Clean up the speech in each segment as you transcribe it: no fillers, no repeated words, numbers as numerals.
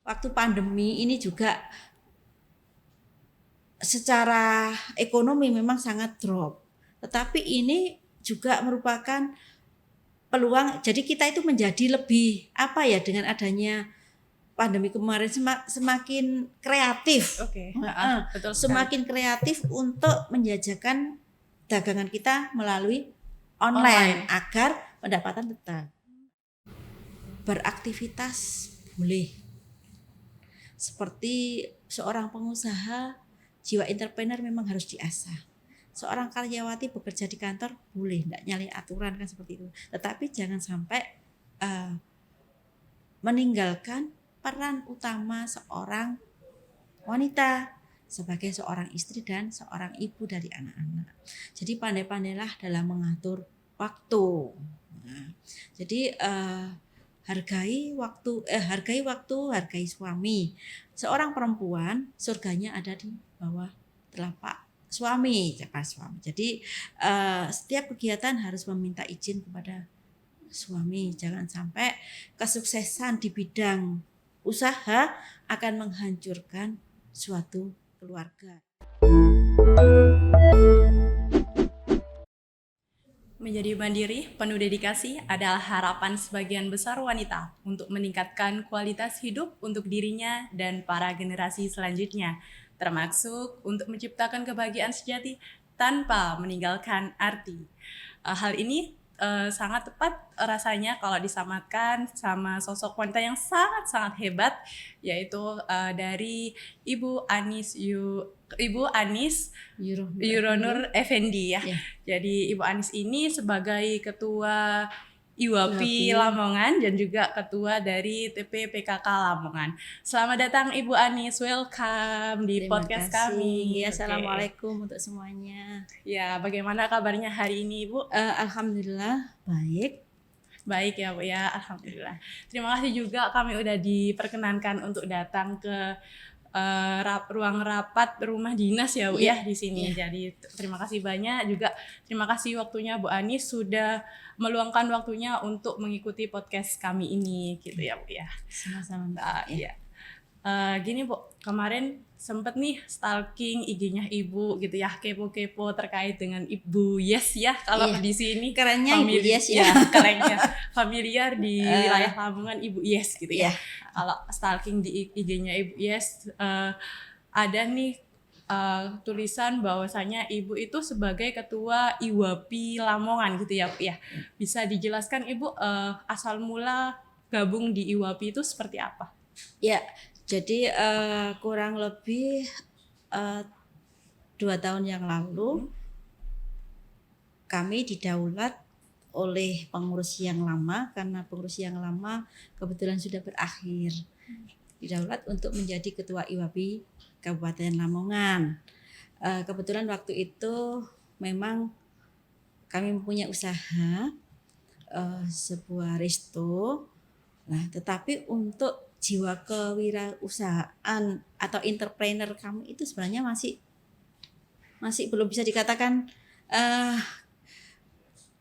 waktu pandemi ini juga secara ekonomi memang sangat drop. Tetapi ini juga merupakan peluang. Jadi kita itu menjadi lebih dengan adanya pandemi kemarin semakin kreatif. Betul sekali. Semakin kreatif untuk menjajakan dagangan kita melalui online agar pendapatan tetap. Beraktivitas boleh. Seperti seorang pengusaha, jiwa entrepreneur memang harus diasah. Seorang karyawati bekerja di kantor boleh, enggak nyalahi aturan kan seperti itu. Tetapi jangan sampai meninggalkan peran utama seorang wanita sebagai seorang istri dan seorang ibu dari anak-anak. Jadi pandai-pandailah dalam mengatur waktu. Nah, jadi hargai waktu, hargai suami. Seorang perempuan surganya ada di bawah telapak suami. Jadi setiap kegiatan harus meminta izin kepada suami. Jangan sampai kesuksesan di bidang usaha akan menghancurkan suatu keluarga. Menjadi mandiri, penuh dedikasi adalah harapan sebagian besar wanita untuk meningkatkan kualitas hidup untuk dirinya dan para generasi selanjutnya, termasuk untuk menciptakan kebahagiaan sejati tanpa meninggalkan arti. Hal ini sangat tepat rasanya kalau disamakan sama sosok wanita yang sangat-sangat hebat, yaitu dari Ibu Anis Yuronur Effendi ya. Jadi Ibu Anis ini sebagai ketua IWAPI Lamongan dan juga ketua dari TPPKK Lamongan. Selamat datang Ibu Anis, welcome di podcast kami. Assalamualaikum untuk semuanya. Ya, bagaimana kabarnya hari ini Ibu? Alhamdulillah baik. Baik ya Bu ya, alhamdulillah. Terima kasih juga kami udah diperkenankan untuk datang ke ruang rapat rumah dinas ya Bu ya di sini. Jadi terima kasih banyak, juga terima kasih waktunya Bu Anis sudah meluangkan waktunya untuk mengikuti podcast kami ini gitu ya Bu ya. Sama-sama. Gini Bu, kemarin sempet nih stalking IG-nya Ibu gitu ya, kepo-kepo terkait dengan Ibu Yes ya, kalau di sini kerennya Ibu Yes ya. Kerennya familiar di wilayah Lamongan Ibu Yes gitu ya. Kalau stalking di IG-nya Ibu Yes ada nih tulisan bahwasanya Ibu itu sebagai ketua IWAPI Lamongan gitu ya Bu ya. Bisa dijelaskan Ibu asal mula gabung di IWAPI itu seperti apa? Ya, jadi kurang lebih 2 tahun yang lalu kami didaulat oleh pengurus yang lama, karena pengurus yang lama kebetulan sudah berakhir. Didaulat untuk menjadi ketua IWAPI Kabupaten Lamongan. Kebetulan waktu itu memang kami mempunyai usaha sebuah resto. Nah, tetapi untuk jiwa kewirausahaan atau entrepreneur kami itu sebenarnya masih belum bisa dikatakan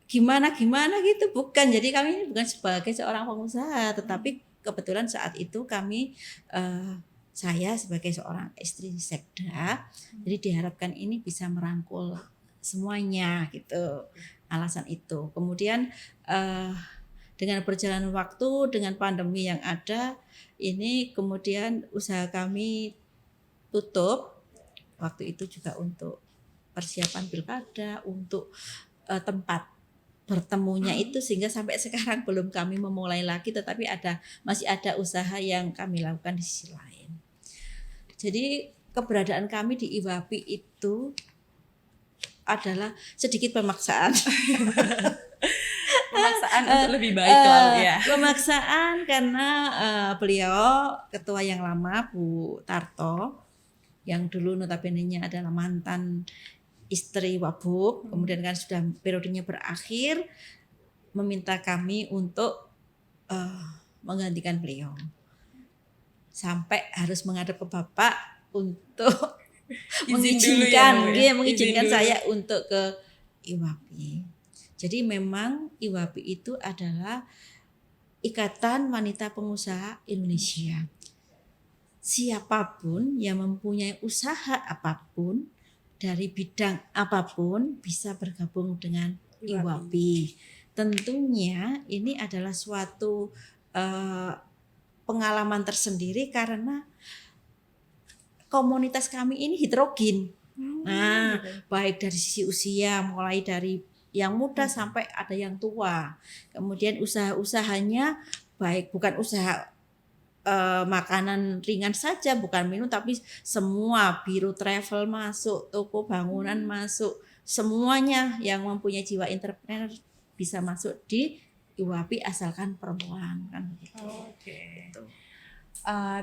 gimana gitu, bukan. Jadi kami ini bukan sebagai seorang pengusaha, tetapi kebetulan saat itu kami saya sebagai seorang istri sekda, jadi diharapkan ini bisa merangkul semuanya gitu, alasan itu. Kemudian dengan perjalanan waktu, dengan pandemi yang ada, ini kemudian usaha kami tutup. Waktu itu juga untuk persiapan pilkada, untuk tempat bertemunya itu, sehingga sampai sekarang belum kami memulai lagi, tetapi masih ada usaha yang kami lakukan di sisi lain. Jadi keberadaan kami di IWAPI itu adalah sedikit pemaksaan. Pemaksaan untuk lebih baik lalu ya. Pemaksaan karena beliau ketua yang lama Bu Tarto, yang dulu notabene-nya adalah mantan istri Wabub, kemudian kan sudah periodenya berakhir, meminta kami untuk menggantikan beliau. Sampai harus menghadap ke Bapak untuk mengizinkan saya untuk ke IWAPI. Jadi memang IWAPI itu adalah Ikatan Wanita Pengusaha Indonesia. siapapun yang mempunyai usaha apapun dari bidang apapun bisa bergabung dengan IWAPI. Tentunya ini adalah suatu pengalaman tersendiri karena komunitas kami ini heterogen. Nah, baik dari sisi usia, mulai dari yang muda sampai ada yang tua. Kemudian usaha-usahanya baik bukan usaha makanan ringan saja, bukan minum, tapi semua, biro travel masuk, toko bangunan masuk, semuanya yang mempunyai jiwa entrepreneur bisa masuk di IWAPI asalkan perempuan kan begitu. Oke.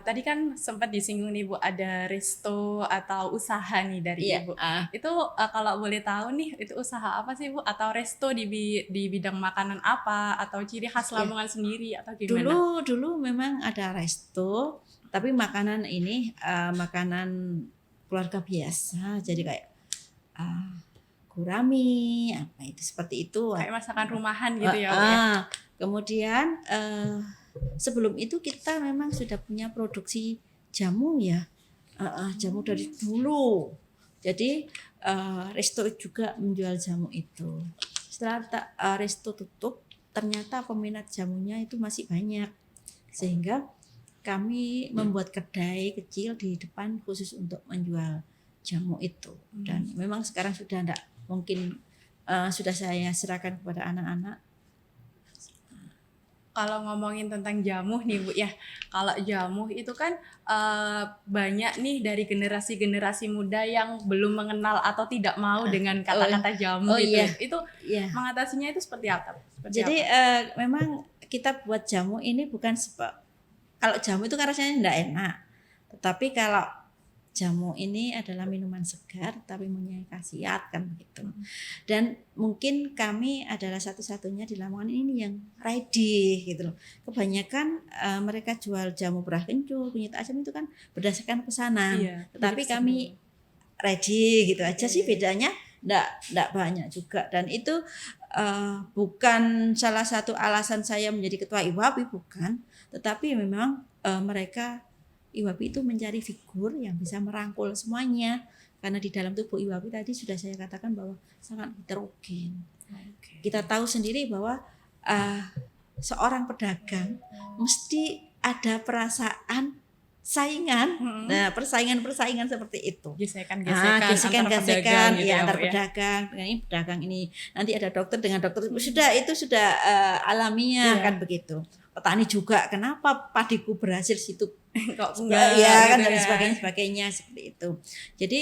Tadi kan sempat disinggung nih Bu, ada resto atau usaha nih dari Ibu. Itu kalau boleh tahu nih, itu usaha apa sih Bu? Atau resto di bidang makanan apa? Atau ciri khas Lamongan sendiri atau gimana? Dulu memang ada resto, tapi makanan ini makanan keluarga biasa, jadi kayak gurami, apa itu seperti itu. Kayak masakan rumahan gitu ya Bu ya? Kemudian sebelum itu kita memang sudah punya produksi jamu ya, jamu dari dulu. Jadi resto juga menjual jamu itu. Setelah resto tutup, ternyata peminat jamunya itu masih banyak, sehingga kami membuat kedai kecil di depan khusus untuk menjual jamu itu. Dan memang sekarang sudah tidak mungkin, sudah saya serahkan kepada anak-anak. Kalau ngomongin tentang jamu nih Bu ya, kalau jamu itu kan banyak nih dari generasi-generasi muda yang belum mengenal atau tidak mau dengan kata-kata jamu gitu. Itu mengatasinya itu seperti apa? Jadi memang kita buat jamu ini bukan kalau jamu itu kan rasanya tidak enak, tetapi kalau jamu ini adalah minuman segar tapi mempunyai khasiat kan begitu. Dan mungkin kami adalah satu-satunya di Lamongan ini yang ready gitu loh. Kebanyakan mereka jual jamu berah kencur, kunyit asam itu kan berdasarkan pesanan. Tetapi kami ready gitu aja sih, bedanya enggak banyak juga. Dan itu bukan salah satu alasan saya menjadi ketua IWAPI, bukan, tetapi memang mereka IWAPI itu mencari figur yang bisa merangkul semuanya, karena di dalam tubuh IWAPI tadi sudah saya katakan bahwa sangat heterogen. Kita tahu sendiri bahwa seorang pedagang mesti ada perasaan saingan. Nah, persaingan seperti itu. Gesekan antar pedagang dengan ini pedagang ini. Nanti ada dokter dengan dokter. Itu sudah alamiah kan begitu. Petani juga, kenapa padiku berhasil situ kok enggak ya kan, dan sebagainya seperti itu. Jadi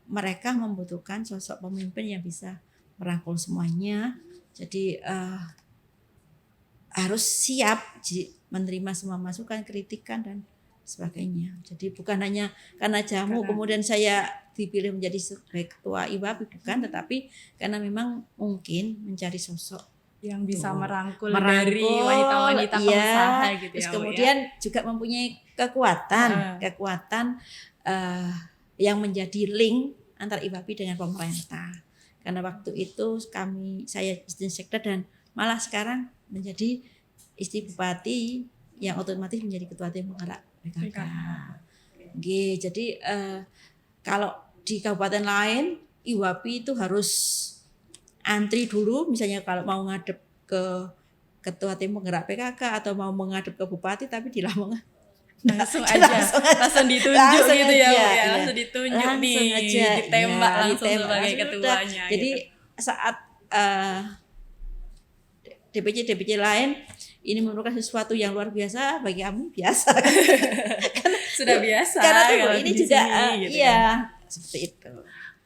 mereka membutuhkan sosok pemimpin yang bisa merangkul semuanya. Jadi harus siap menerima semua masukan, kritikan dan sebagainya. Jadi bukan hanya karena jamu kemudian saya dipilih menjadi sebagai ketua IWAPI, bukan, tetapi karena memang mungkin mencari sosok yang bisa merangkul dari wanita-wanita pengusaha gitu. Terus kemudian juga mempunyai kekuatan yang menjadi link antar IWAPI dengan pemerintah. Karena waktu itu saya istri sekda dan malah sekarang menjadi istri bupati yang otomatis menjadi ketua tim penggerak PKK. Jadi kalau di kabupaten lain IWAPI itu harus antri dulu, misalnya kalau mau ngadep ke ketua tim penggerak PKK atau mau menghadap ke bupati, tapi di Lamongan langsung ditunjuk gitu ya, langsung ditunjuk ditembak langsung sebagai ketuanya. Jadi saat DPC lain ini memerlukan sesuatu yang luar biasa, bagi kami biasa. Sudah biasa. Karena tuh ini juga seperti itu.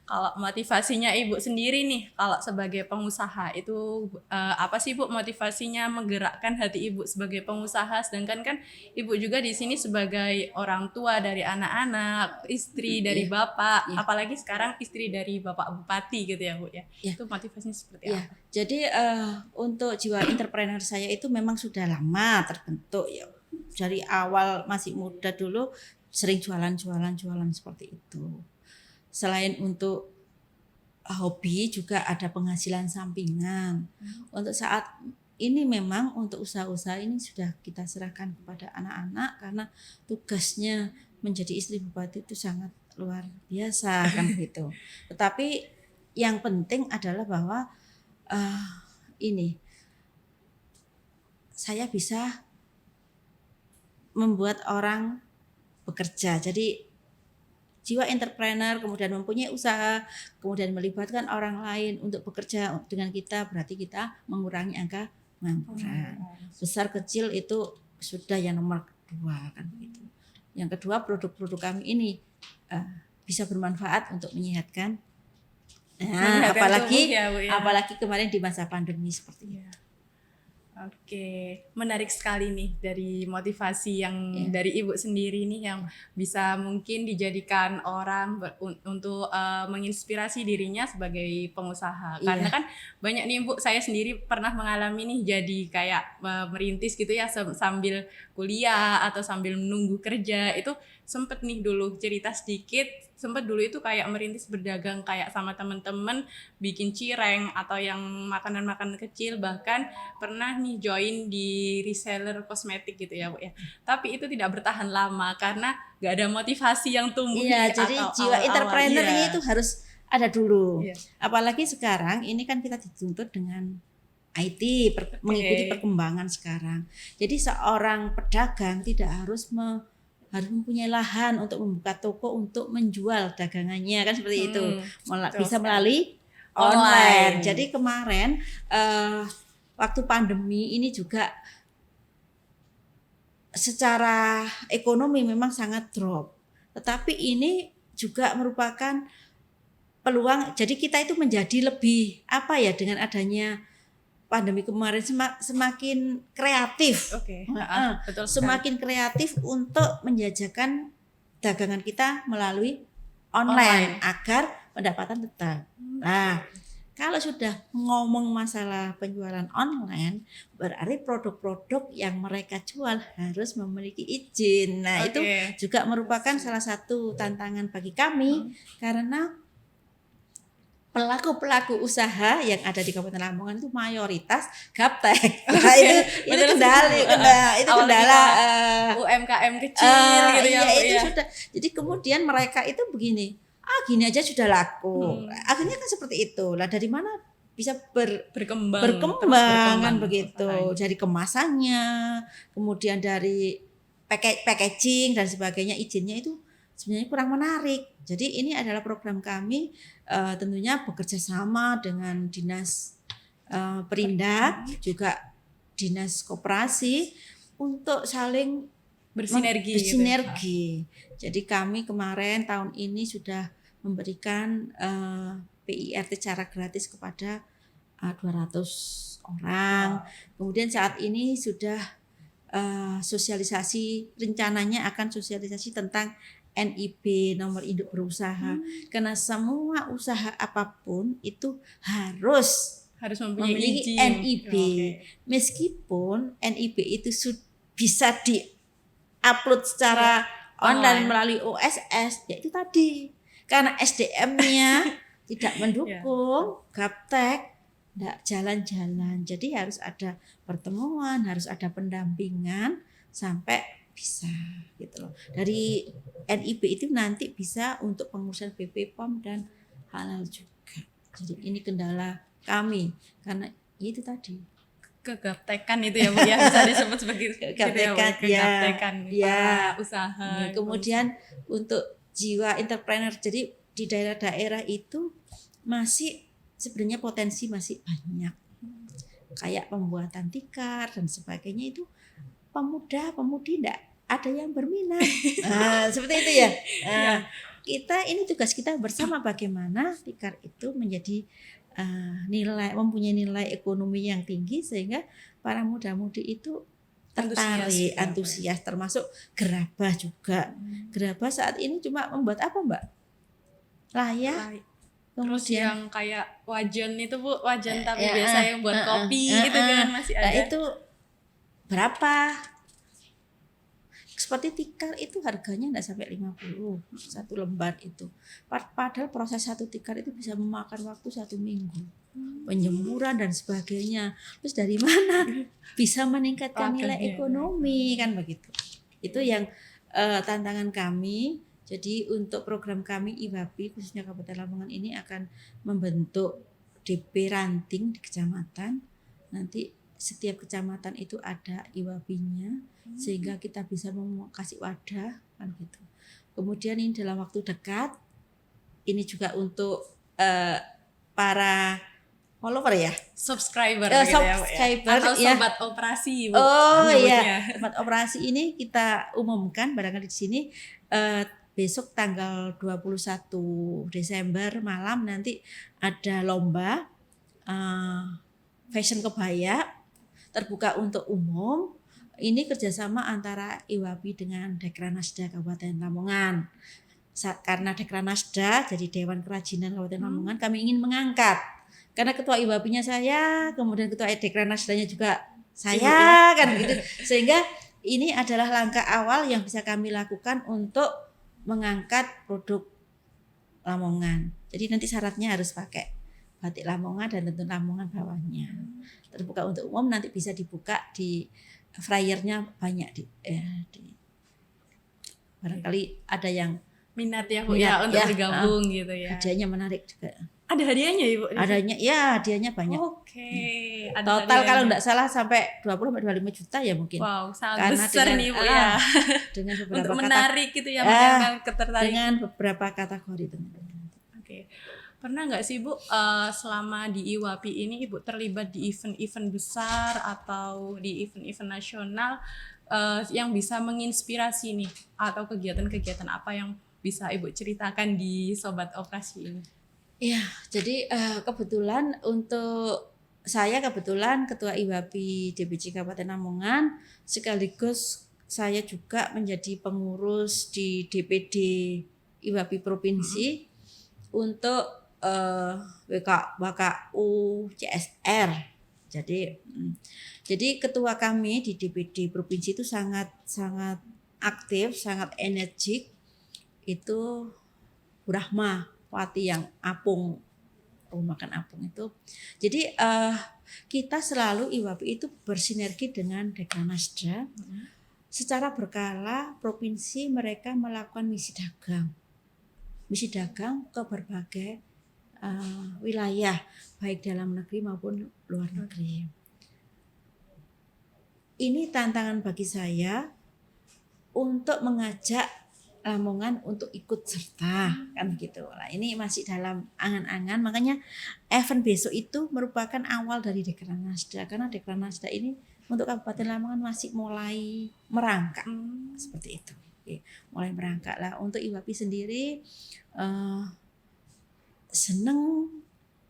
Kalau motivasinya Ibu sendiri nih, kalau sebagai pengusaha itu apa sih Bu motivasinya menggerakkan hati Ibu sebagai pengusaha, sedangkan kan Ibu juga di sini sebagai orang tua dari anak-anak, istri dari Bapak, apalagi sekarang istri dari Bapak Bupati gitu ya Bu ya. Itu motivasinya seperti apa? Jadi untuk jiwa entrepreneur saya itu memang sudah lama terbentuk ya. Dari awal masih muda dulu sering jualan seperti itu. Selain untuk hobi juga ada penghasilan sampingan. Untuk saat ini memang untuk usaha-usaha ini sudah kita serahkan kepada anak-anak karena tugasnya menjadi istri bupati itu sangat luar biasa kan gitu. Tetapi yang penting adalah bahwa ini saya bisa membuat orang bekerja. Jadi jiwa entrepreneur, kemudian mempunyai usaha, kemudian melibatkan orang lain untuk bekerja dengan kita, berarti kita mengurangi angka pengangguran. Besar kecil itu sudah yang nomor kedua kan begitu. Yang kedua, produk-produk kami ini bisa bermanfaat untuk menyehatkan. Nah, apalagi tubuh ya, Bu, ya. apalagi kemarin di masa pandemi seperti itu. Oke, menarik sekali nih dari motivasi yang dari Ibu sendiri nih yang bisa mungkin dijadikan orang untuk menginspirasi dirinya sebagai pengusaha. Karena kan banyak nih Bu, saya sendiri pernah mengalami nih jadi kayak merintis gitu ya sambil kuliah atau sambil menunggu kerja. Itu sempet nih dulu cerita sedikit, sempet dulu itu kayak merintis berdagang kayak sama teman-teman bikin cireng atau yang makanan-makanan kecil, bahkan pernah nih join di reseller kosmetik gitu ya Bu ya. Tapi itu tidak bertahan lama karena gak ada motivasi yang tumbuh. Iya, jadi jiwa entrepreneur ini itu harus ada dulu. Apalagi sekarang ini kan kita dituntut dengan IT, mengikuti perkembangan sekarang. Jadi seorang pedagang tidak harus mempunyai lahan untuk membuka toko untuk menjual dagangannya kan seperti itu. Bisa melalui online. Jadi kemarin waktu pandemi ini juga secara ekonomi memang sangat drop. Tetapi ini juga merupakan peluang. Jadi kita itu menjadi lebih dengan adanya pandemi kemarin semakin kreatif. Betul semakin kreatif untuk menjajakan dagangan kita melalui online agar pendapatan tetap. Nah, kalau sudah ngomong masalah penjualan online, berarti produk-produk yang mereka jual harus memiliki izin. Nah, itu juga merupakan salah satu tantangan bagi kami karena pelaku-pelaku usaha yang ada di Kabupaten Lamongan itu mayoritas gaptek. Nah, itu kendala UMKM kecil gitu ya. Itu sudah. Jadi kemudian mereka itu begini, gini aja sudah laku. Akhirnya kan seperti itu. Lah dari mana bisa berkembang kan begitu. Dari kemasannya, kemudian dari packaging dan sebagainya, izinnya itu sebenarnya kurang menarik. Jadi ini adalah program kami tentunya bekerja sama dengan Dinas Perindak, juga Dinas Koperasi untuk saling bersinergi. Jadi kami kemarin tahun ini sudah memberikan PIRT secara gratis kepada 200 orang. Kemudian saat ini sudah sosialisasi, rencananya akan sosialisasi tentang NIB, nomor induk berusaha. Karena semua usaha apapun itu harus memiliki NIB. Meskipun NIB itu bisa di-upload secara online melalui OSS, yaitu tadi. Karena SDM-nya tidak mendukung, gaptek enggak jalan-jalan. Jadi harus ada pertemuan, harus ada pendampingan sampai bisa gitu loh. Dari NIB itu nanti bisa untuk pengurusan BP POM dan halal juga. Jadi ini kendala kami karena itu tadi kegaptekan itu ya Bu ya, bisa disebut sebagai kegaptekan usaha. Kemudian untuk jiwa entrepreneur, jadi di daerah-daerah itu masih sebenarnya potensi masih banyak. Kayak pembuatan tikar dan sebagainya itu pemuda-pemudi enggak ada yang berminat. Seperti itu ya. Kita ini tugas kita bersama bagaimana tikar itu menjadi mempunyai nilai ekonomi yang tinggi sehingga para muda-mudi itu tertarik, antusias, termasuk gerabah juga. Gerabah saat ini cuma membuat apa, Mbak? Layar. Terus yang kayak wajan itu Bu, wajan tapi biasa yang buat kopi gitu kan masih ada. Nah, itu berapa? Seperti tikar itu harganya enggak sampai 50 satu lembar itu. Padahal proses satu tikar itu bisa memakan waktu 1 minggu. Penjemuran dan sebagainya. Terus dari mana bisa meningkatkan nilai ekonomi kan begitu. Itu yang tantangan kami. Jadi untuk program kami IWAPI khususnya Kabupaten Lamongan ini akan membentuk DP ranting di kecamatan. Nanti setiap kecamatan itu ada IWAPI-nya sehingga kita bisa kasih wadah kan gitu. Kemudian ini dalam waktu dekat ini juga untuk para follower ya, subscriber gitu subscriber atau ya. sobat operasi Bu, oh nyebutnya. iya, sobat operasi ini kita umumkan barangkali di sini besok tanggal 21 Desember malam nanti ada lomba fashion kebaya terbuka untuk umum. Ini kerjasama antara IWAPI dengan Dekranasda Kabupaten Lamongan. Karena Dekranasda jadi Dewan Kerajinan Kabupaten Lamongan, kami ingin mengangkat. Karena ketua IWAPI-nya saya, kemudian ketua Dekranasdanya juga saya, kan begitu. Sehingga ini adalah langkah awal yang bisa kami lakukan untuk mengangkat produk Lamongan. Jadi nanti syaratnya harus pakai batik Lamongan dan tentu Lamongan bawahnya. Terbuka untuk umum, nanti bisa dibuka di flyernya banyak di barangkali ada yang minat ya Bu ya untuk bergabung gitu ya. Hadiahnya menarik juga. Ada hadiahnya Ibu? Adanya ya, hadiahnya banyak. Oke. Total kalau enggak salah sampai 20-25 juta ya mungkin. Wow, sangat besar nih Bu ya. Dengan beberapa untuk menarik gitu ya, menambah ketertarikan. Dengan beberapa kategori teman-teman. Oke. Pernah nggak sih Bu selama di IWAPI ini Ibu terlibat di event-event besar atau di event-event nasional yang bisa menginspirasi nih, atau kegiatan-kegiatan apa yang bisa Ibu ceritakan di Sobat Operasi ini? Iya, jadi kebetulan untuk saya kebetulan Ketua IWAPI DPC Kabupaten Lamongan, sekaligus saya juga menjadi pengurus di DPD IWAPI Provinsi untuk WKU CSR. Jadi ketua kami di DPD Provinsi itu sangat aktif, sangat energik. Itu Bu Rahma Wati yang Apung, rumah makan Apung itu. Jadi kita selalu IWAPI itu bersinergi dengan Dekranasda. Secara berkala provinsi mereka melakukan misi dagang ke berbagai wilayah baik dalam negeri maupun luar negeri. Ini tantangan bagi saya untuk mengajak Lamongan untuk ikut serta kan gitu. Nah, ini masih dalam angan-angan, makanya event besok itu merupakan awal dari Dekranasda, karena Dekranasda ini untuk Kabupaten Lamongan masih mulai merangkak seperti itu. Oke, mulai merangkak lah. Untuk IWAPI sendiri seneng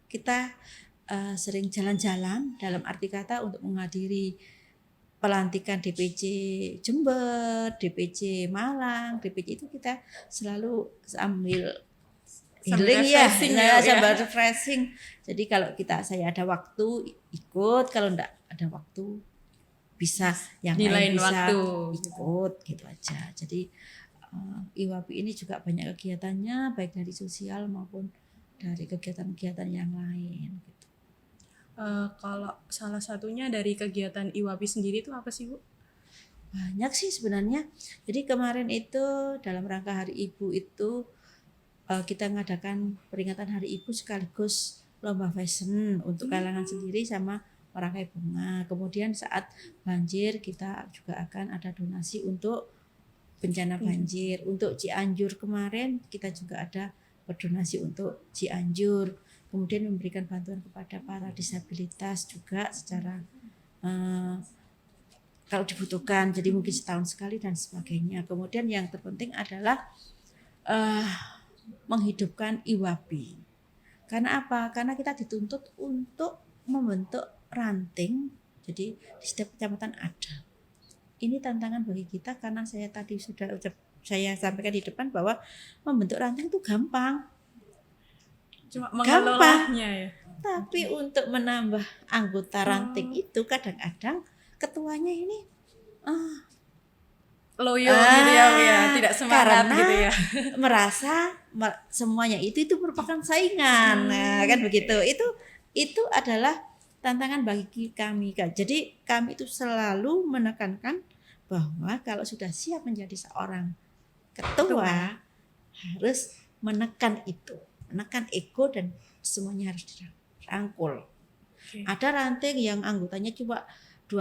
kita sering jalan-jalan, dalam arti kata untuk menghadiri pelantikan DPC Jember, DPC Malang, DPC itu kita selalu sambil healing sambil refreshing. Jadi kalau saya ada waktu ikut, kalau enggak ada waktu bisa yang di lain bisa waktu ikut gitu aja. Jadi IWAPI ini juga banyak kegiatannya baik dari sosial maupun dari kegiatan-kegiatan yang lain gitu. Kalau salah satunya dari kegiatan IWAPI sendiri itu apa sih Bu? Banyak sih sebenarnya. Jadi kemarin itu dalam rangka Hari Ibu itu kita mengadakan peringatan Hari Ibu sekaligus lomba fashion untuk kalangan sendiri sama merangkai bunga. Kemudian saat banjir kita juga akan ada donasi untuk bencana banjir. Untuk Cianjur kemarin kita juga ada berdonasi untuk Cianjur. Kemudian memberikan bantuan kepada para disabilitas juga secara kalau dibutuhkan, jadi mungkin setahun sekali dan sebagainya. Kemudian yang terpenting adalah menghidupkan IWAPI. Karena apa? Karena kita dituntut untuk membentuk ranting, jadi di setiap kecamatan ada. Ini tantangan bagi kita karena saya tadi sudah saya sampaikan di depan bahwa membentuk ranting itu gampang. Cuma mengelolanya ya. Tapi untuk menambah anggota ranting itu kadang-kadang ketuanya ini loyo gitu ya, tidak semangat gitu ya. Merasa semuanya itu merupakan saingan. Nah, kan begitu. Itu adalah tantangan bagi kami. Jadi kami itu selalu menekankan bahwa kalau sudah siap menjadi seorang ketua harus menekan itu, menekan ego dan semuanya harus dirangkul. Ada ranting yang anggotanya cuma 10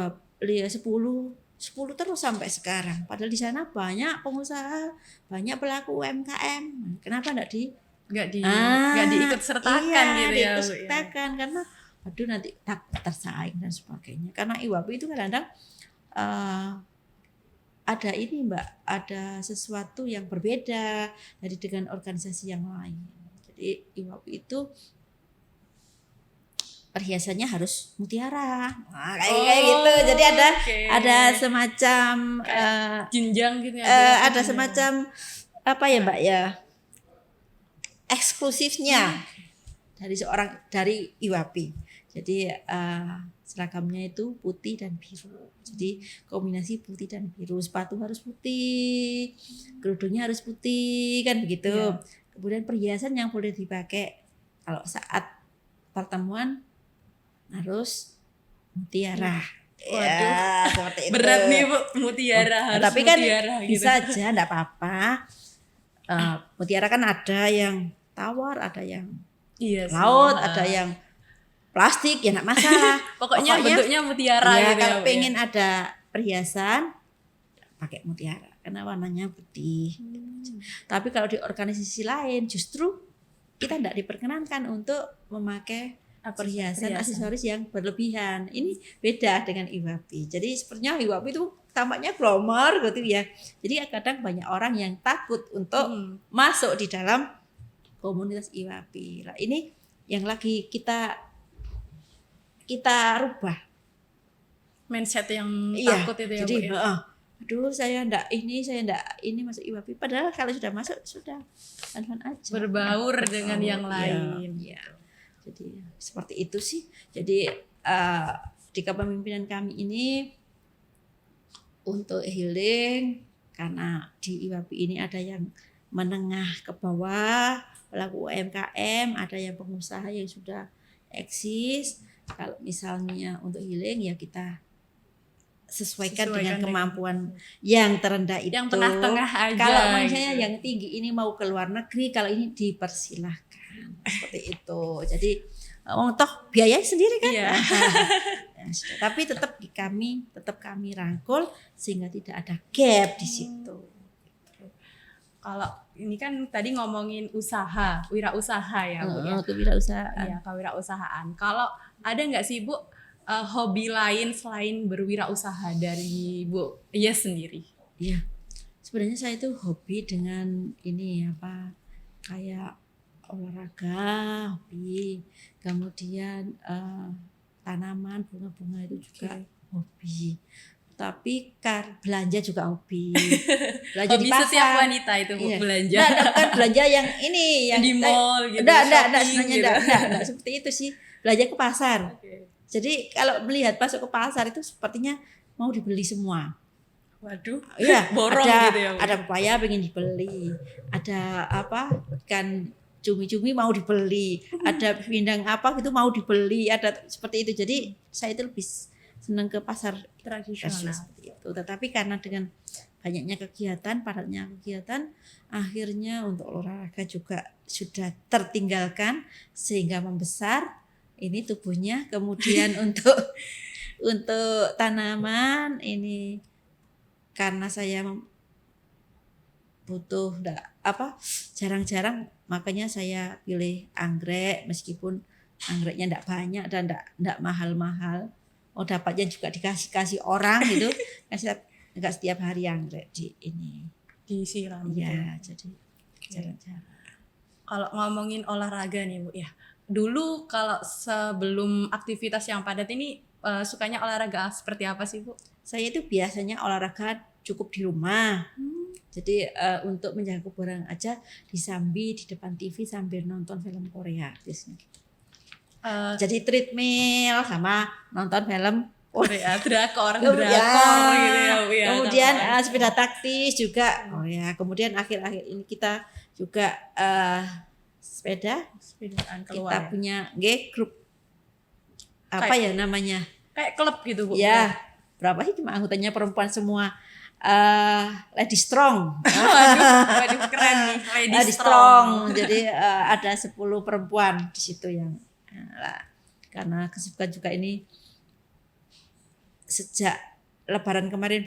terus sampai sekarang. Padahal di sana banyak pengusaha, banyak pelaku UMKM. Kenapa enggak diikut sertakan gitu ya, diikut sertakan karena aduh nanti takut tersaing dan sebagainya. Karena IWAPI itu kadang-kadang ada ini Mbak, ada sesuatu yang berbeda dari dengan organisasi yang lain. Jadi IWAPI itu perhiasannya harus mutiara, kayak gitu. Jadi ada semacam jenjang gitu ya. ada semacam apa ya Mbak ya, eksklusifnya dari IWAPI. Jadi seragamnya itu putih dan biru. Jadi kombinasi putih dan biru, sepatu harus putih, kerudungnya harus putih kan begitu. Kemudian perhiasan yang boleh dipakai kalau saat pertemuan harus mutiara. Waduh, ya, seperti itu. Berat nih Bu, mutiara harus tapi kan mutiara gitu. bisa aja, enggak apa-apa. Mutiara kan ada yang tawar, ada yang laut, ada yang plastik, ya enggak masalah. Pokoknya bentuknya mutiara ya, gitu. Kalau pengen ada perhiasan pakai mutiara karena warnanya putih. Tapi kalau di organisasi lain justru kita enggak diperkenankan untuk memakai perhiasan aksesoris yang berlebihan. Ini beda dengan IWAPI. Jadi sepertinya IWAPI itu tampaknya glamour gitu ya. Jadi kadang banyak orang yang takut untuk masuk di dalam komunitas IWAPI. Nah, ini yang lagi kita rubah. Mindset yang takut itu ya. Jadi, Bu, ya? aduh saya enggak ini masuk IWAPI. Padahal kalau sudah masuk sudah fun-fun aja. Berbaur dengan yang lain. Iya. Jadi seperti itu sih. Jadi di kepemimpinan kami ini untuk healing, karena di IWAPI ini ada yang menengah ke bawah, pelaku UMKM, ada yang pengusaha yang sudah eksis. Kalau misalnya untuk healing ya kita sesuaikan dengan kemampuan yang terendah itu. Yang tengah-tengah aja. Kalau misalnya yang tinggi ini mau ke luar negeri, kalau ini dipersilahkan. Seperti itu. Jadi toh biaya sendiri kan. Iya. Tapi tetap kami rangkul sehingga tidak ada gap di situ. Kalau ini kan tadi ngomongin usaha, wirausaha ya Bu ya. Kewirausahaan. Iya, kewirausahaan. Kalau ada nggak sih Bu hobi lain selain berwirausaha dari Bu Yes sendiri? Iya. Sebenarnya saya itu hobi dengan ini kayak olahraga, hobi, kemudian tanaman, bunga-bunga itu juga hobi. Tapi belanja juga hobi. Belanja hobi di pasar. Setiap wanita itu Bu, belanja. Bukan belanja yang ini, yang di mall gitu. Enggak, sebenarnya enggak seperti itu sih. Belanja ke pasar. Jadi kalau melihat masuk ke pasar itu sepertinya mau dibeli semua. Waduh, iya, borong gitu ya Bu. Ada pepaya pengen dibeli, ada ikan cumi-cumi mau dibeli, ada pindang gitu mau dibeli, ada seperti itu. Jadi saya itu lebih senang ke pasar tradisional seperti itu. Tetapi karena dengan banyaknya kegiatan, padatnya kegiatan, akhirnya untuk olahraga juga sudah tertinggalkan sehingga membesar ini tubuhnya. Kemudian untuk tanaman ini karena saya butuh jarang-jarang, makanya saya pilih anggrek meskipun anggreknya enggak banyak dan enggak mahal-mahal. Dapatnya juga dikasih orang gitu. Enggak setiap hari anggrek disiram ya, gitu. Jadi jarang-jarang. Kalau ngomongin olahraga nih Bu ya. Dulu kalau sebelum aktivitas yang padat ini sukanya olahraga seperti apa sih Bu? Saya itu biasanya olahraga cukup di rumah. Jadi untuk menjaga kebugaran aja disambi di depan TV sambil nonton film Korea biasanya gitu. Jadi treadmill sama nonton film Korea, drakor gitu ya Bu ya. Kemudian sepeda taktis juga. Kemudian akhir-akhir ini kita juga sepedaan keluar. Kita punya grup namanya? Kayak klub gitu Bu. Ya. berapa sih, cuma anggotanya perempuan semua, lady strong. Waduh, keren nih, lady Lady strong. strong. Jadi ada 10 perempuan di situ yang karena kesibukan juga ini sejak Lebaran kemarin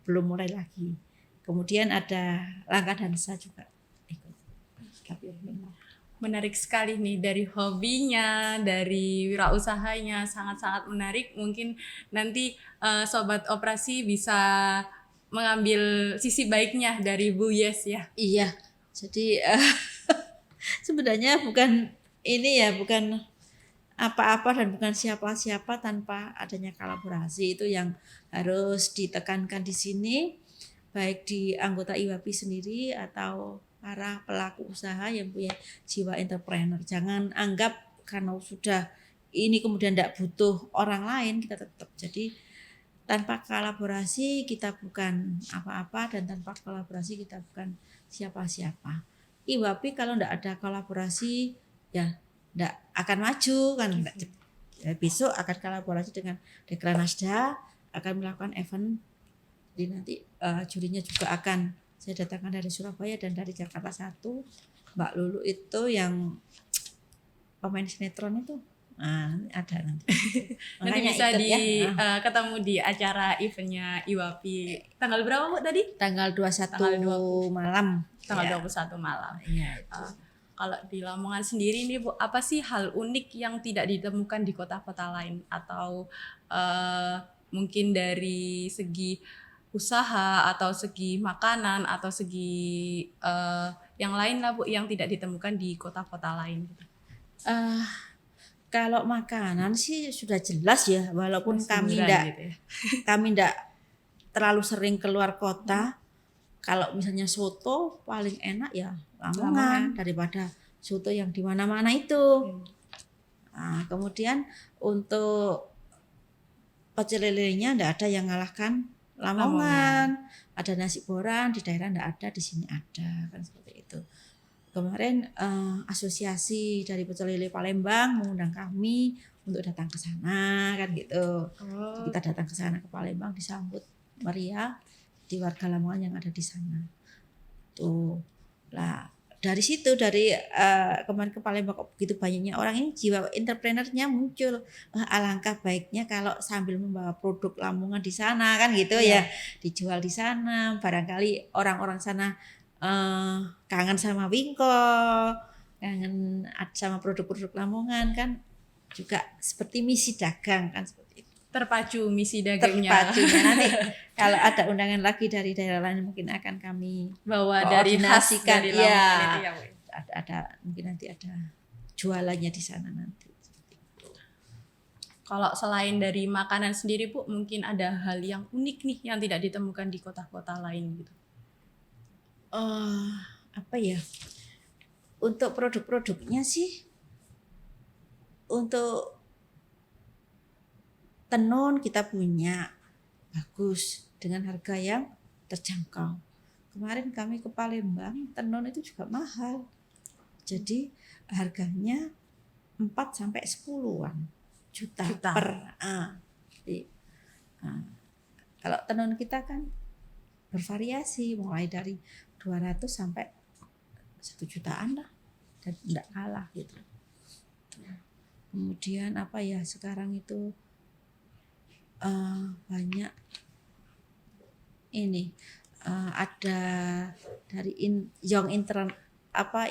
belum mulai lagi. Kemudian ada langkah dansa juga ikut. Menarik sekali nih, dari hobinya, dari wirausahanya, sangat-sangat menarik. Mungkin nanti Sobat Operasi bisa mengambil sisi baiknya dari Bu Yes ya. Iya, jadi sebenarnya bukan ini ya, bukan apa-apa dan bukan siapa-siapa tanpa adanya kolaborasi. Itu yang harus ditekankan di sini, baik di anggota IWAPI sendiri atau para pelaku usaha yang punya jiwa entrepreneur. Jangan anggap karena sudah ini kemudian tidak butuh orang lain, kita tetap. Jadi tanpa kolaborasi kita bukan apa-apa, dan tanpa kolaborasi kita bukan siapa-siapa. IWAPI kalau tidak ada kolaborasi ya tidak akan maju kan. Besok akan kolaborasi dengan Dekranasda, akan melakukan event. Jadi nanti jurinya juga akan saya datangkan dari Surabaya dan dari Jakarta 1. Mbak Lulu itu yang pemain sinetron itu ada nanti. Nanti bisa ketemu di acara eventnya IWAPI. Tanggal berapa Bu tadi? Tanggal 21 malam. Tanggal 21 malam. Iya. Kalau di Lamongan sendiri nih Bu, apa sih hal unik yang tidak ditemukan di kota-kota lain, atau mungkin dari segi usaha atau segi makanan atau segi yang lain lah Bu, yang tidak ditemukan di kota-kota lain gitu? Kalau makanan sih sudah jelas ya, walaupun kami Murah tidak gitu ya. kami tidak terlalu sering keluar kota. Kalau misalnya soto paling enak ya Lamongan daripada soto yang di mana-mana itu. Nah, kemudian untuk pecel lelenya tidak ada yang ngalahkan Lamongan. Ada nasi boran di daerah tidak ada, di sini ada, kan seperti itu. Kemarin asosiasi dari pecel lele Palembang mengundang kami untuk datang ke sana kan gitu. Kita datang ke sana ke Palembang, disambut meriah di warga Lamongan yang ada di sana. Tuh. Lah dari situ, dari kemarin ke Palembang kok begitu banyaknya orang, ini jiwa entrepreneurnya muncul. Alangkah baiknya kalau sambil membawa produk Lamongan di sana kan gitu ya, dijual di sana. Barangkali orang-orang sana kangen sama Wingko, kangen sama produk-produk Lamongan kan, juga seperti misi dagang kan, seperti itu. Terpacu misi dagangnya. Terpacunya nanti kalau ada undangan lagi dari daerah lain mungkin akan kami bawa dari khas dari Lamongan itu ya Bu. Ada mungkin nanti ada jualannya di sana nanti. Kalau selain dari makanan sendiri Bu, mungkin ada hal yang unik nih yang tidak ditemukan di kota-kota lain gitu. Apa ya? Untuk produk-produknya sih, untuk tenun kita punya bagus dengan harga yang terjangkau. Kemarin kami ke Palembang, tenun itu juga mahal. Jadi harganya 4 sampai 10-an juta. Per. Kalau tenun kita kan bervariasi mulai dari 200 sampai 1 jutaan lah, dan tidak kalah gitu. Kemudian apa ya, sekarang itu banyak ini ada dari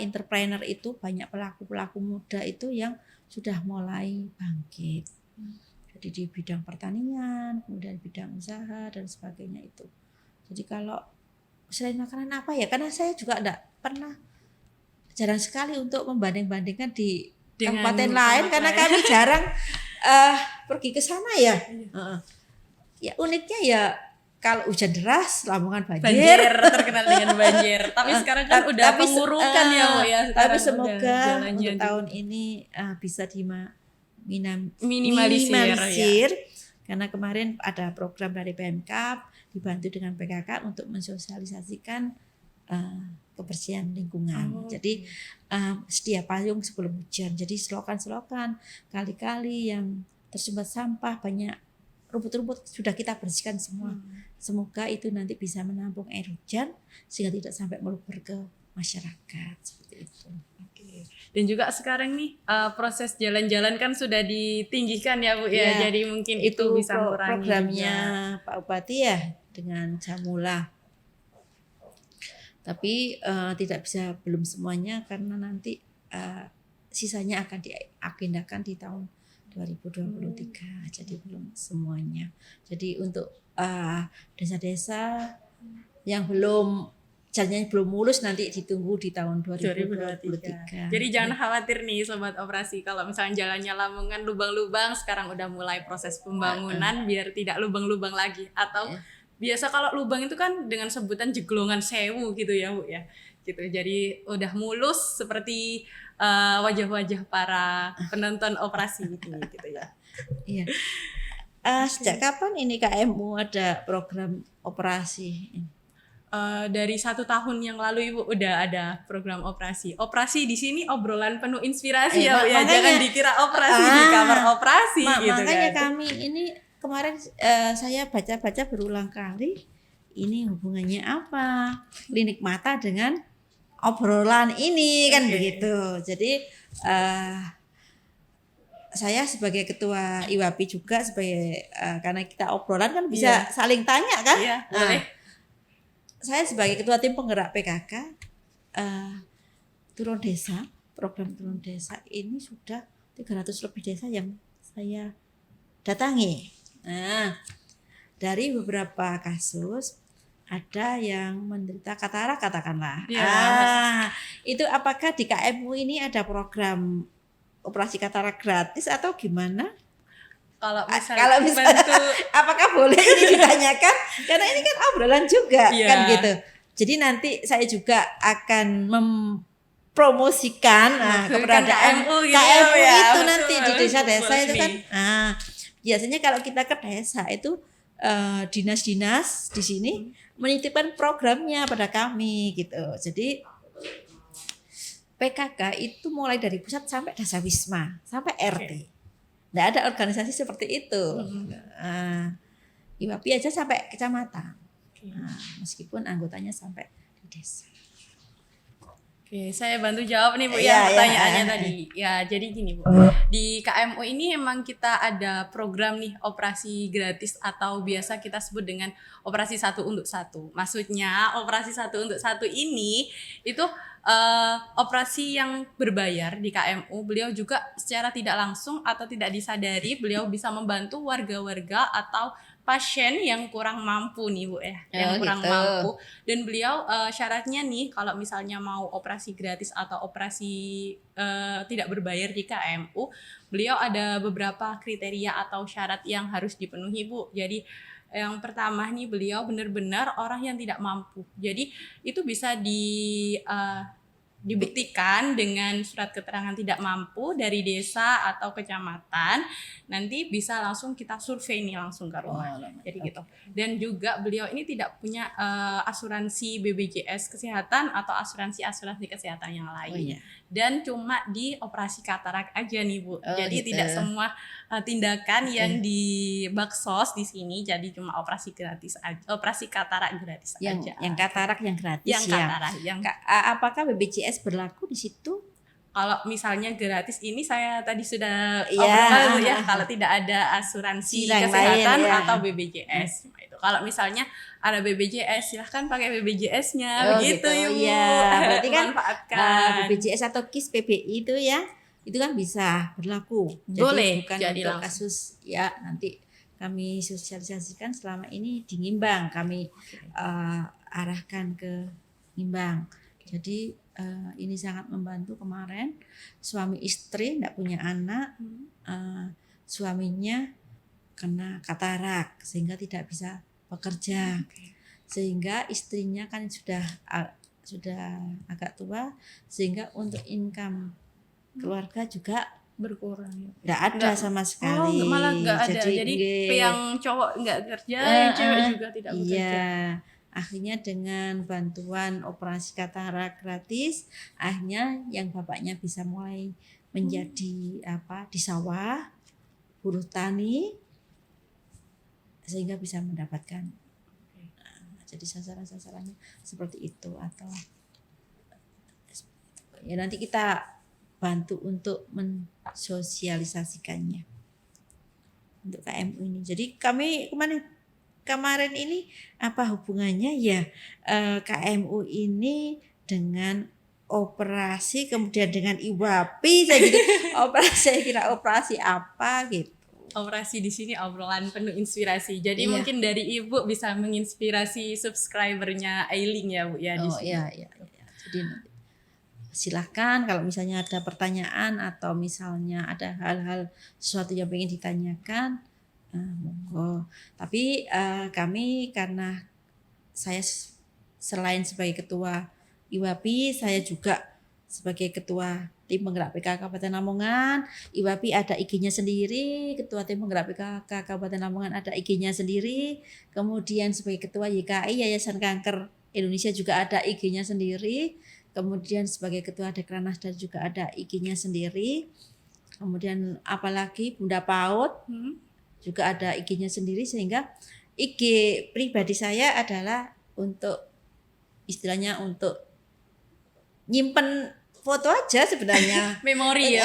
entrepreneur itu, banyak pelaku muda itu yang sudah mulai bangkit. Jadi di bidang pertanian, kemudian bidang usaha dan sebagainya itu. Jadi kalau selain makanan apa ya, karena saya juga jarang sekali untuk membanding-bandingkan di kabupaten lain karena kami jarang pergi ke sana ya. Ya uniknya ya kalau hujan deras Lamongan banjir terkenal dengan banjir. Tapi sekarang kan udah pengurukan ya Bu ya. Tapi semoga untuk tahun ini bisa minimalisir ya. Karena kemarin ada program dari Pemkab dibantu dengan PKK untuk mensosialisasikan kebersihan lingkungan. Jadi sedia payung sebelum hujan. Jadi selokan-selokan, kali-kali yang tersumbat sampah, banyak rumput-rumput sudah kita bersihkan semua. Semoga itu nanti bisa menampung air hujan sehingga tidak sampai meluber ke masyarakat seperti itu. Oke. Dan juga sekarang nih proses jalan-jalan kan sudah ditinggikan ya Bu ya. Iya, Jadi mungkin itu bisa mengurangi programnya juga. Pak Bupati ya dengan Jamula. Tapi tidak bisa belum semuanya karena nanti sisanya akan diagendakan di tahun 2023. Jadi belum semuanya. Jadi untuk desa-desa yang jalannya belum mulus nanti ditunggu di tahun 2023. Jadi jangan khawatir nih Sobat Operasi, kalau misalnya jalannya Lamongan lubang-lubang, sekarang udah mulai proses pembangunan biar tidak lubang-lubang lagi. Atau biasa kalau lubang itu kan dengan sebutan jeglongan sewu gitu ya Bu ya. Gitu. Jadi udah mulus seperti wajah-wajah para penonton operasi gitu ya. Iya. Sejak kapan ini KMU ada program operasi? Dari 1 tahun yang lalu Ibu udah ada program operasi. Operasi di sini obrolan penuh inspirasi ya, Bu ya. Jangan dikira operasi di kamar operasi gitu makanya kan. kami ini kemarin saya baca-baca berulang kali ini hubungannya apa? Klinik mata dengan obrolan ini kan begitu. Jadi saya sebagai ketua IWAPI juga sebagai karena kita obrolan kan bisa saling tanya kan? Iya, boleh. Saya sebagai ketua tim penggerak PKK turun desa, program turun desa ini sudah 300 lebih desa yang saya datangi. Nah, dari beberapa kasus ada yang menderita katarak katakanlah. Itu apakah di KMU ini ada program operasi katarak gratis atau gimana? Kalau misalnya bantu, apakah boleh ini ditanyakan? Karena ini kan obrolan juga kan gitu. Jadi nanti saya juga akan mempromosikan keberadaan KMU itu nanti di desa-desa itu kan. Biasanya kalau kita ke desa itu dinas-dinas di sini menitipkan programnya pada kami gitu. Jadi PKK itu mulai dari pusat sampai dasawisma sampai RT. Nggak ada organisasi seperti itu. IWAPI aja sampai kecamatan. Meskipun anggotanya sampai di desa. Oke, saya bantu jawab nih Bu pertanyaannya tadi. Ya, jadi gini Bu. Di KMU ini emang kita ada program nih operasi gratis atau biasa kita sebut dengan operasi 1 untuk 1. Maksudnya operasi 1 untuk 1 ini itu operasi yang berbayar di KMU. Beliau juga secara tidak langsung atau tidak disadari beliau bisa membantu warga-warga atau pasien yang kurang mampu nih Bu ya, yang kurang mampu. Dan beliau syaratnya nih kalau misalnya mau operasi gratis atau operasi tidak berbayar di KMU, beliau ada beberapa kriteria atau syarat yang harus dipenuhi Bu. Jadi yang pertama nih beliau benar-benar orang yang tidak mampu. Jadi itu bisa dibuktikan dengan surat keterangan tidak mampu dari desa atau kecamatan, nanti bisa langsung kita survei nih langsung ke rumah. Jadi gitu. Dan juga beliau ini tidak punya asuransi BPJS kesehatan atau asuransi kesehatan yang lain. Dan cuma di operasi katarak aja nih Bu. Jadi tidak semua tindakan yang di Baksos di sini, jadi cuma operasi gratis aja, operasi katarak gratis aja. Yang katarak yang gratis. Yang katarak yang apakah BPJS berlaku di situ? Kalau misalnya gratis ini saya tadi sudah obrol ya, kalau tidak ada asuransi kesehatan atau BPJS. Itu kalau misalnya ada BPJS silahkan pakai BPJS-nya begitu Bu. Berarti kan BPJS atau KIS PBI itu ya, itu kan bisa berlaku. Boleh bukan jadi untuk kasus ya nanti kami sosialisasikan selama ini di Ngimbang, kami arahkan ke Ngimbang. Jadi ini sangat membantu. Kemarin suami istri tidak punya anak, suaminya kena katarak sehingga tidak bisa bekerja, sehingga istrinya kan sudah agak tua, sehingga untuk income keluarga juga berkurang. Nggak ada sama sekali. Malah nggak ada. Jadi yang cowok nggak kerja, yang cewek juga tidak bekerja. Akhirnya dengan bantuan operasi katarak gratis, akhirnya yang bapaknya bisa mulai menjadi di sawah, buruh tani, sehingga bisa mendapatkan. Nah, jadi sasaran-sasarannya seperti itu, atau ya nanti kita bantu untuk mensosialisasikannya untuk KMU ini. Jadi kami kemarin ini apa hubungannya ya KMU ini dengan operasi, kemudian dengan IWAPI, saya gitu. Saya kira operasi apa gitu. Operasi di sini obrolan penuh inspirasi. Jadi Iya. mungkin dari Ibu bisa menginspirasi subscribernya Ailing ya Bu ya di Oh sini. iya. Jadi silahkan kalau misalnya ada pertanyaan atau misalnya ada hal-hal sesuatu yang ingin ditanyakan, monggo. Tapi kami, karena saya selain sebagai ketua IWAPI, saya juga sebagai ketua tim penggerak PKK Kabupaten Lamongan. IWAPI ada IG-nya sendiri, ketua tim penggerak PKK Kabupaten Lamongan ada IG-nya sendiri. Kemudian sebagai ketua YKI Yayasan Kanker Indonesia juga ada IG-nya sendiri. Kemudian sebagai ketua Dekranasda juga ada IG-nya sendiri. Kemudian apalagi Bunda PAUD juga ada IG-nya sendiri, sehingga IG pribadi saya adalah untuk istilahnya untuk nyimpen foto aja sebenarnya. Memori ya.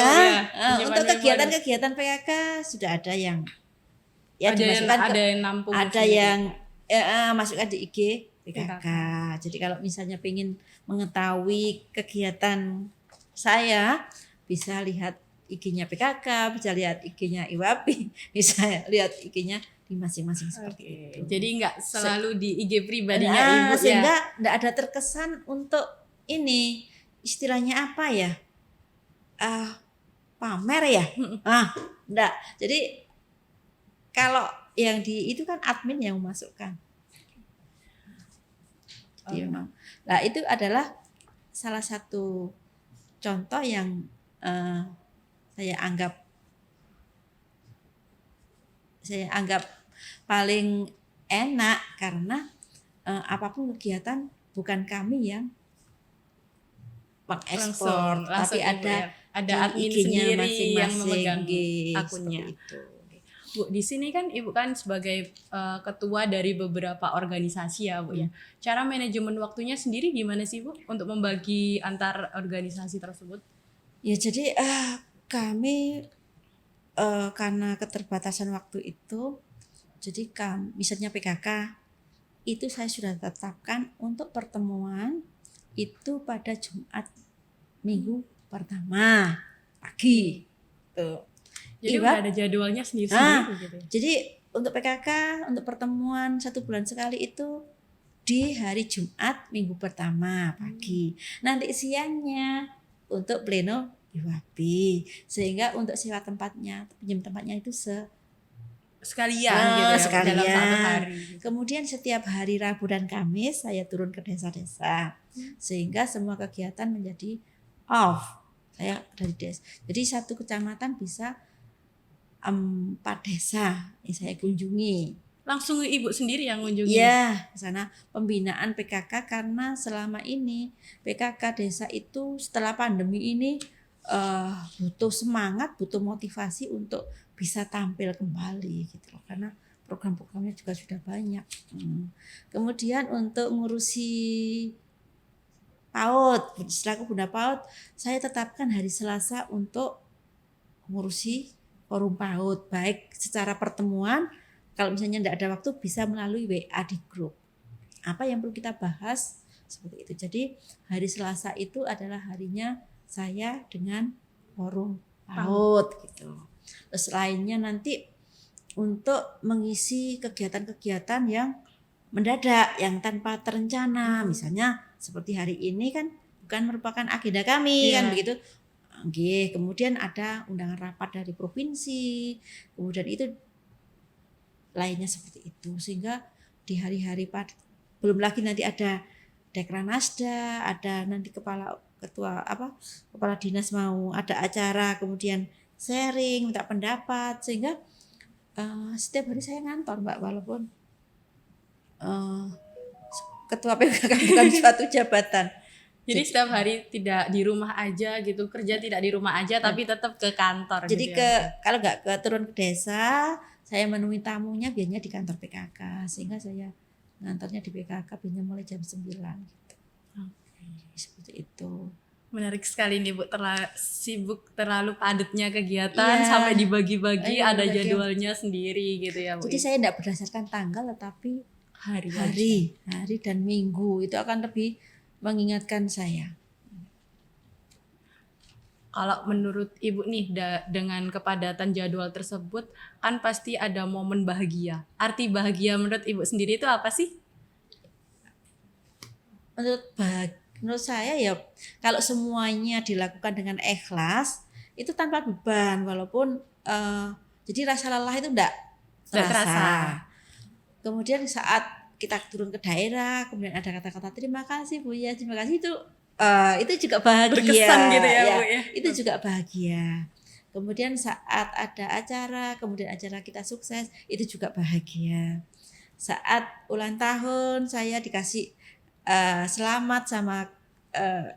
Untuk kegiatan-kegiatan PKK sudah ada yang ya dimasukkan ada yang nampung. Ada yang masukkan di IG PKK. Jadi kalau misalnya ingin mengetahui kegiatan saya, bisa lihat IG-nya PKK, bisa lihat IG-nya IWAPI, bisa lihat IG-nya di masing-masing seperti itu. Jadi nggak selalu di IG pribadinya Ibu ya. Sehingga nggak ada terkesan untuk ini istilahnya apa ya? Pamer ya? Enggak. Jadi kalau yang di itu kan admin yang memasukkan. Nah, itu adalah salah satu contoh yang saya anggap paling enak, karena apapun kegiatan bukan kami yang mengekspor, tapi ada admin sendiri yang memegang akunnya. Bu, di sini kan Ibu kan sebagai ketua dari beberapa organisasi ya Bu ya. Cara manajemen waktunya sendiri gimana sih Bu untuk membagi antar organisasi tersebut? Ya jadi kami karena keterbatasan waktu itu, jadi misalnya PKK itu saya sudah tetapkan untuk pertemuan itu pada Jumat minggu pertama pagi. Tuh. Jadi udah ada jadwalnya sendiri-sendiri gitu ya? Jadi untuk PKK, untuk pertemuan 1 bulan sekali itu di hari Jumat minggu pertama pagi. Nanti siangnya untuk pleno IWAPI, sehingga untuk sewa tempatnya, pinjam tempatnya itu sekalian gitu ya, sekalian. dalam satu hari. Kemudian setiap hari Rabu dan Kamis saya turun ke desa-desa, sehingga semua kegiatan menjadi off. Saya dari desa. Jadi satu kecamatan bisa 4 desa yang saya kunjungi. Langsung Ibu sendiri yang kunjungi? Iya, ke sana pembinaan PKK, karena selama ini PKK desa itu setelah pandemi ini butuh semangat, butuh motivasi untuk bisa tampil kembali gitu loh, karena program-programnya juga sudah banyak. Kemudian untuk ngurusi PAUD, selaku Bunda PAUD, saya tetapkan hari Selasa untuk ngurusi forum PAUD, baik secara pertemuan, kalau misalnya tidak ada waktu bisa melalui WA di grup. Apa yang perlu kita bahas seperti itu. Jadi hari Selasa itu adalah harinya saya dengan forum PAUD gitu. Terus lainnya nanti untuk mengisi kegiatan-kegiatan yang mendadak, yang tanpa terencana, misalnya seperti hari ini kan bukan merupakan agenda kami kan begitu. Kemudian ada undangan rapat dari provinsi, kemudian itu lainnya seperti itu, sehingga di hari-hari belum lagi nanti ada Dekranasda, ada nanti kepala dinas mau ada acara, kemudian sharing, minta pendapat, sehingga setiap hari saya ngantor Mbak, walaupun ketua PKK bukan suatu jabatan. Jadi setiap hari tidak di rumah aja gitu, kerja tidak di rumah aja tapi tetap ke kantor Jadi gitu ya. kalau nggak turun ke desa, saya menemui tamunya biasanya di kantor PKK, sehingga saya ngantornya di PKK biasanya mulai jam 9 gitu. Seperti itu. Menarik sekali nih Bu, sibuk terlalu padatnya kegiatan Iya. sampai dibagi-bagi Iya, ada dibagi. jadwalnya sendiri gitu ya Bu. Jadi saya tidak berdasarkan tanggal, tetapi hari dan minggu itu akan lebih mengingatkan saya. Kalau menurut Ibu nih dengan kepadatan jadwal tersebut kan pasti ada momen bahagia. Arti bahagia menurut Ibu sendiri itu apa sih? Menurut saya ya kalau semuanya dilakukan dengan ikhlas itu tanpa beban, walaupun jadi rasa lelah itu enggak terasa. Kemudian saat kita turun ke daerah, kemudian ada kata-kata terima kasih Bu ya, terima kasih itu juga bahagia. Berkesan gitu ya Bu ya. Itu juga bahagia. Kemudian saat ada acara, kemudian acara kita sukses, itu juga bahagia. Saat ulang tahun saya dikasih selamat sama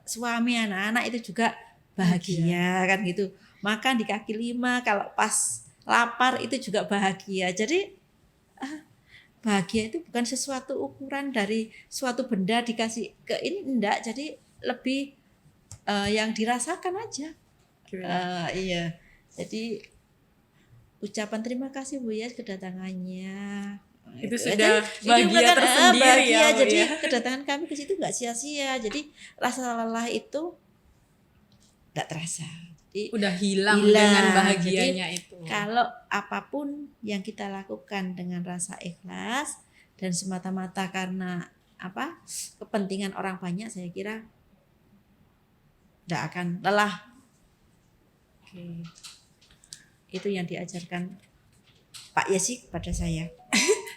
suami, anak-anak, itu juga bahagia kan gitu. Makan di kaki 5 kalau pas lapar itu juga bahagia. Jadi bahagia itu bukan sesuatu ukuran dari suatu benda dikasih ke ini, enggak. Jadi lebih yang dirasakan aja. Iya. Jadi ucapan terima kasih Bu ya kedatangannya. Itu sudah bahagia tersendiri bahagia. ya Bu Jadi ya. kedatangan kami ke situ nggak sia-sia. Jadi rasa lelah itu nggak terasa. Jadi udah hilang dengan bahagianya. Jadi, itu. Kalau apapun yang kita lakukan dengan rasa ikhlas dan semata-mata karena kepentingan orang banyak, saya kira tidak akan lelah. Oke. Itu yang diajarkan Pak Yesi kepada saya.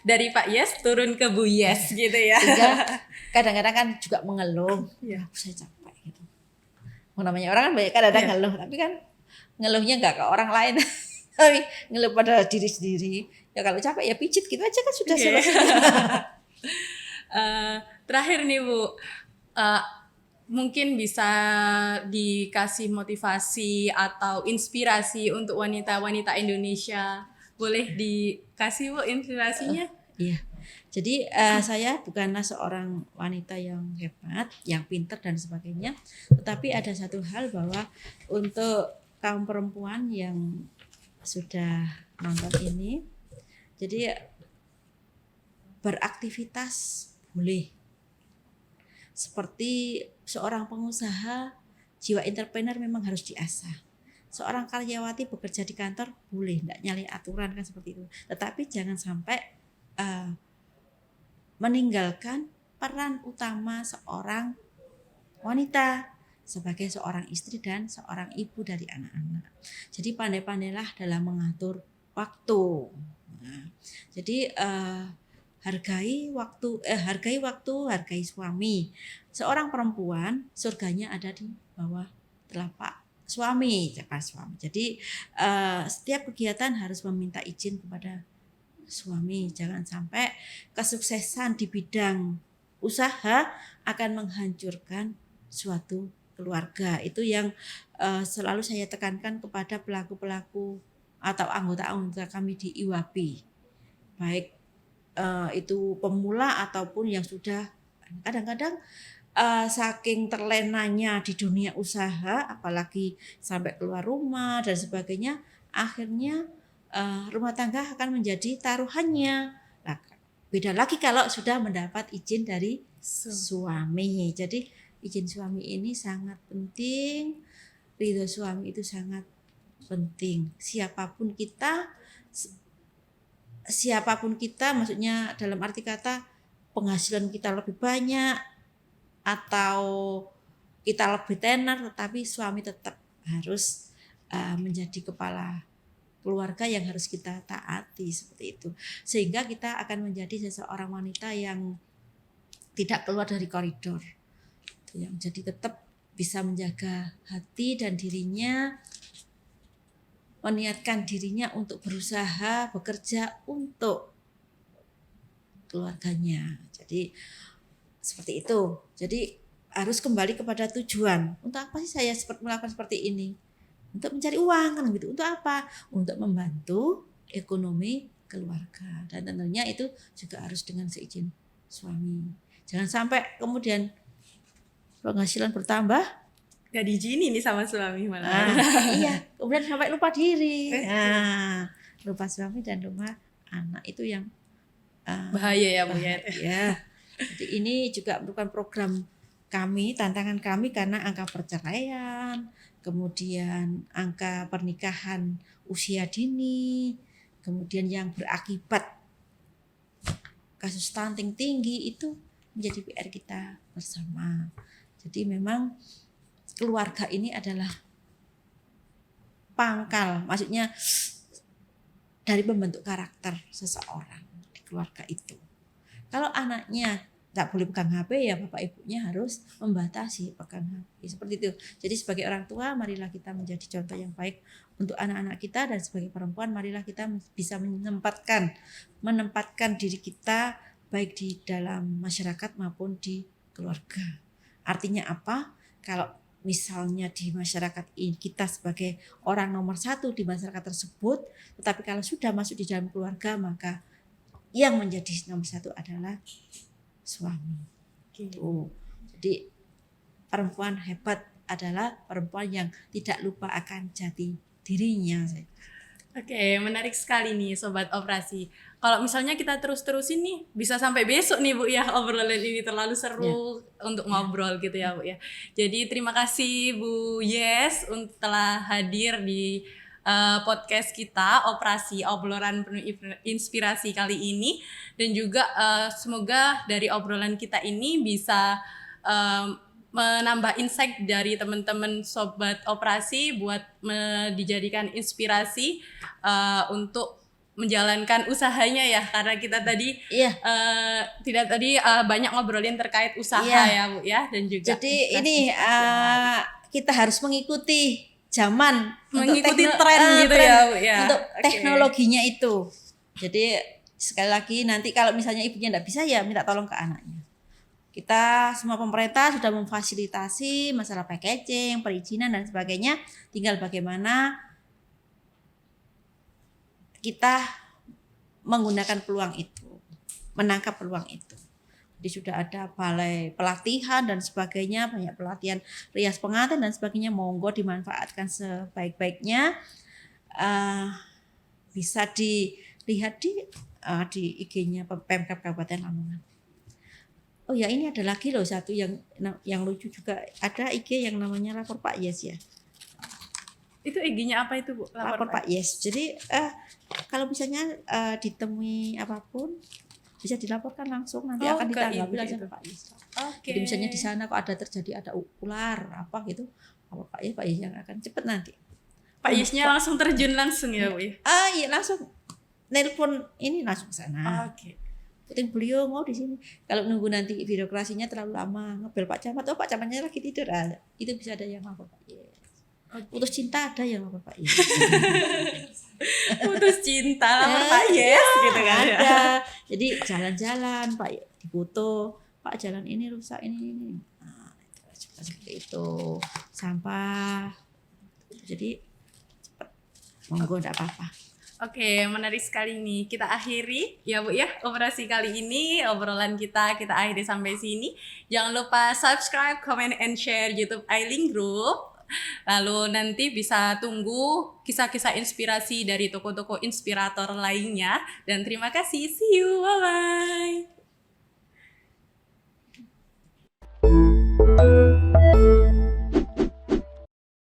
Dari Pak Yes turun ke Bu Yes gitu ya. Sehingga kadang-kadang kan juga mengeluh, ya. Saya capek gitu. Namanya orang kan banyak kadang-kadang ngeluh, tapi kan ngeluhnya nggak ke orang lain, tapi ngeluh pada diri sendiri. Ya kalau capek ya pijit gitu aja kan sudah selesai. Terakhir nih Bu, mungkin bisa dikasih motivasi atau inspirasi untuk wanita-wanita Indonesia. Boleh dikasih Bu inspirasinya? Iya. Jadi saya bukanlah seorang wanita yang hebat, yang pintar dan sebagainya, tetapi ada satu hal bahwa untuk kaum perempuan yang sudah nonton ini, jadi beraktivitas boleh. Seperti seorang pengusaha, jiwa entrepreneur memang harus diasah. Seorang karyawati bekerja di kantor boleh, enggak nyalahi aturan kan seperti itu. Tetapi jangan sampai meninggalkan peran utama seorang wanita sebagai seorang istri dan seorang ibu dari anak-anak. Jadi pandai-pandailah dalam mengatur waktu. Nah, jadi hargai waktu, hargai suami. Seorang perempuan surganya ada di bawah telapak suami. Jadi setiap kegiatan harus meminta izin kepada suami. Jangan sampai kesuksesan di bidang usaha akan menghancurkan suatu keluarga. Itu yang selalu saya tekankan kepada pelaku-pelaku atau anggota-anggota kami di IWAPI. Baik itu pemula ataupun yang sudah. Kadang-kadang saking terlenanya di dunia usaha, apalagi sampai keluar rumah dan sebagainya, akhirnya rumah tangga akan menjadi taruhannya. Nah, beda lagi kalau sudah mendapat izin dari suami. Jadi izin suami ini sangat penting, ridho suami itu sangat penting. Siapapun kita, maksudnya dalam arti kata penghasilan kita lebih banyak atau kita lebih tenar, tetapi suami tetap harus menjadi kepala keluarga yang harus kita taati, seperti itu. Sehingga kita akan menjadi seseorang wanita yang tidak keluar dari koridor. Yang jadi tetap bisa menjaga hati dan dirinya, meniatkan dirinya untuk berusaha, bekerja untuk keluarganya. Jadi seperti itu. Jadi harus kembali kepada tujuan. Untuk apa sih saya melakukan seperti ini? Untuk mencari uang kan gitu. Untuk apa? Untuk membantu ekonomi keluarga. Dan tentunya itu juga harus dengan seizin suami. Jangan sampai kemudian penghasilan bertambah, Gak diizinin nih sama suami malah. iya, kemudian sampai lupa diri. Nah, lupa suami dan lupa anak itu yang Bahaya ya Bu ya. ya. Jadi ini juga merupakan program kami, tantangan kami karena angka perceraian, kemudian angka pernikahan usia dini, kemudian yang berakibat kasus stunting tinggi itu menjadi PR kita bersama. Jadi memang keluarga ini adalah pangkal, maksudnya dari pembentuk karakter seseorang di keluarga itu. Kalau anaknya nggak boleh pegang HP, ya bapak ibunya harus membatasi pegang HP. Seperti itu. Jadi sebagai orang tua, marilah kita menjadi contoh yang baik untuk anak-anak kita, dan sebagai perempuan, marilah kita bisa menempatkan diri kita baik di dalam masyarakat maupun di keluarga. Artinya apa? Kalau misalnya di masyarakat ini kita sebagai orang nomor 1 di masyarakat tersebut, tetapi kalau sudah masuk di dalam keluarga, maka yang menjadi nomor 1 adalah suami. Gitu. Jadi perempuan hebat adalah perempuan yang tidak lupa akan jati dirinya. Oke, menarik sekali nih Sobat Operasi. Kalau misalnya kita terus-terusin nih, bisa sampai besok nih Bu ya, obrolan ini terlalu seru untuk ngobrol gitu ya Bu ya. Jadi terima kasih Bu Yes untuk telah hadir di podcast kita, Operasi Obrolan Penuh Inspirasi kali ini. Dan juga semoga dari obrolan kita ini bisa menambah insight dari teman-teman Sobat Operasi buat dijadikan inspirasi untuk menjalankan usahanya ya, karena kita tadi banyak ngobrolin terkait usaha ya Bu ya, dan juga jadi ini kita harus mengikuti zaman, mengikuti tren gitu ya Bu ya, untuk teknologinya itu. Jadi sekali lagi, nanti kalau misalnya ibunya tidak bisa, ya minta tolong ke anaknya. Kita semua pemerintah sudah memfasilitasi masalah packaging, perizinan dan sebagainya. Tinggal bagaimana kita menggunakan peluang itu, menangkap peluang itu. Jadi sudah ada balai pelatihan dan sebagainya, banyak pelatihan rias pengantin dan sebagainya. Monggo dimanfaatkan sebaik-baiknya. Bisa dilihat di IG-nya Pemkab Kabupaten Lamongan. Oh ya, ini ada lagi loh satu yang lucu juga. Ada IG yang namanya Lapor Pak Yes ya. Itu IG-nya apa itu Bu? Lapor Pak Yes. Jadi kalau misalnya ditemui apapun, bisa dilaporkan langsung, nanti akan ditanggapi langsung ke Pak Yes. Jadi misalnya di sana kok ada ular apa gitu, Pak Yes yang akan cepet nanti. Pak Yesnya langsung terjun langsung ya Bu ya? Iya, langsung nelpon ini langsung ke sana. Penting beliau mau di sini. Kalau nunggu nanti birokrasinya terlalu lama, ngebel Pak Camat, Pak Camatnya lagi tidur, itu bisa ada yang lapor Pak Yes. Putus cinta ada yang lapor Pak Yes. Putus cinta lapor Pak Yes gitu kan. Ada. Jadi jalan-jalan Pak difoto, Pak jalan ini rusak ini. Nah, seperti itu. Sampah. Jadi cepat. Monggo enggak apa-apa. Oke, menarik sekali nih. Kita akhiri ya Bu ya operasi kali ini. Obrolan kita akhiri sampai sini. Jangan lupa subscribe, comment, and share YouTube Ailing Group. Lalu nanti bisa tunggu kisah-kisah inspirasi dari tokoh-tokoh inspirator lainnya. Dan terima kasih. See you. Bye-bye.